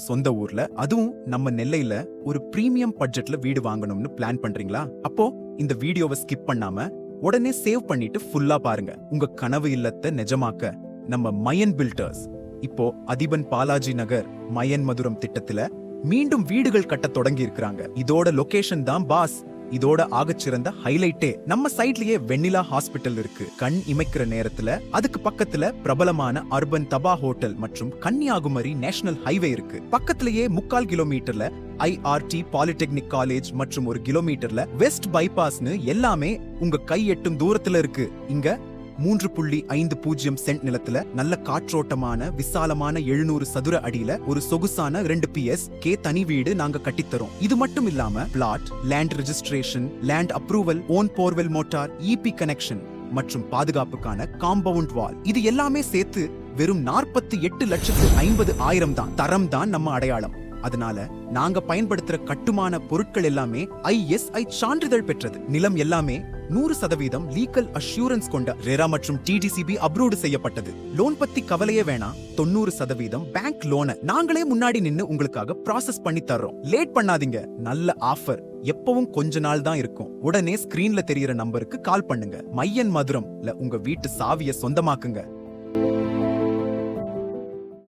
சொந்த ஊர்ல, அதுவும் நம்ம நெல்லையில ஒரு பிரீமியம் பட்ஜெட்ல வீடு வாங்கணும்னு பிளான் பண்றீங்களா? அப்போ இந்த வீடியோவை ஸ்கிப் பண்ணாம உடனே சேவ் பண்ணிட்டு ஃபுல்லா பாருங்க. உங்க கனவு இல்லத்தை நிஜமாக்க நம்ம மயன் பில்டர்ஸ் இப்போ அதிபன் பாலாஜி நகர் மயன் மதுரம் திட்டத்துல மீண்டும் வீடுகள் கட்ட தொடங்கி இருக்காங்க. இதோட லொகேஷன் தான் பாஸ். இதோட ஆகச்சிறந்த ஹைலைட்டே நம்ம சைட்லயே வெண்ணிலா ஹாஸ்பிட்டல் இருக்கு. கண் இமைக்கிற நேரத்துல அதுக்கு பக்கத்துல பிரபலமான அர்பன் தபா ஹோட்டல் மற்றும் கன்னியாகுமரி நேஷனல் ஹைவே இருக்கு. பக்கத்திலேயே 3/4 கிலோமீட்டர்ல IRT பாலிடெக்னிக் காலேஜ் மற்றும் 1 கிலோமீட்டர்ல வெஸ்ட் பைபாஸ்னு எல்லாமே உங்க கை எட்டும் தூரத்துல இருக்கு. இங்க 3.50 சென்ட் நிலத்துல நல்ல காற்றோட்டமான விசாலமான 700 சதுர அடியில ஒரு சொகுசான 2 PSK தனி வீடு நாங்க கட்டித்தரோம். இது மட்டும் இல்லாம plot, land registration, land approval, own borewell motor, EP connection மற்றும் பாதுகாப்புக்கான காம்பவுண்ட் வால், இது எல்லாமே சேர்த்து வெறும் 48,50,000 தான். தரம் தான் நம்ம அடையாளம். அதனால நாங்க பயன்படுத்துற கட்டுமான பொருட்கள் எல்லாமே ISI சான்றிதழ் பெற்றது. நிலம் எல்லாமே 100% லீகல் அஷ்யூரன்ஸ் கொண்ட ரெரா மற்றும் TDCB அப்ரூவ்டு செய்யப்பட்டது. லோன் பத்தி கவலையே வேணாம். 90% பேங்க் லோனை நாங்களே முன்னாடி நின்னு உங்களுக்காக ப்ராசஸ் பண்ணி தர்றோம். லேட் பண்ணாதீங்க. நல்ல ஆஃபர் எப்பவும் கொஞ்ச நாள் தான் இருக்கும். உடனே ஸ்கிரீன்ல தெரியற நம்பருக்கு கால் பண்ணுங்க. மயன் மதுரம்ல உங்க வீட்டு சாவியை சொந்தமாக்குங்க.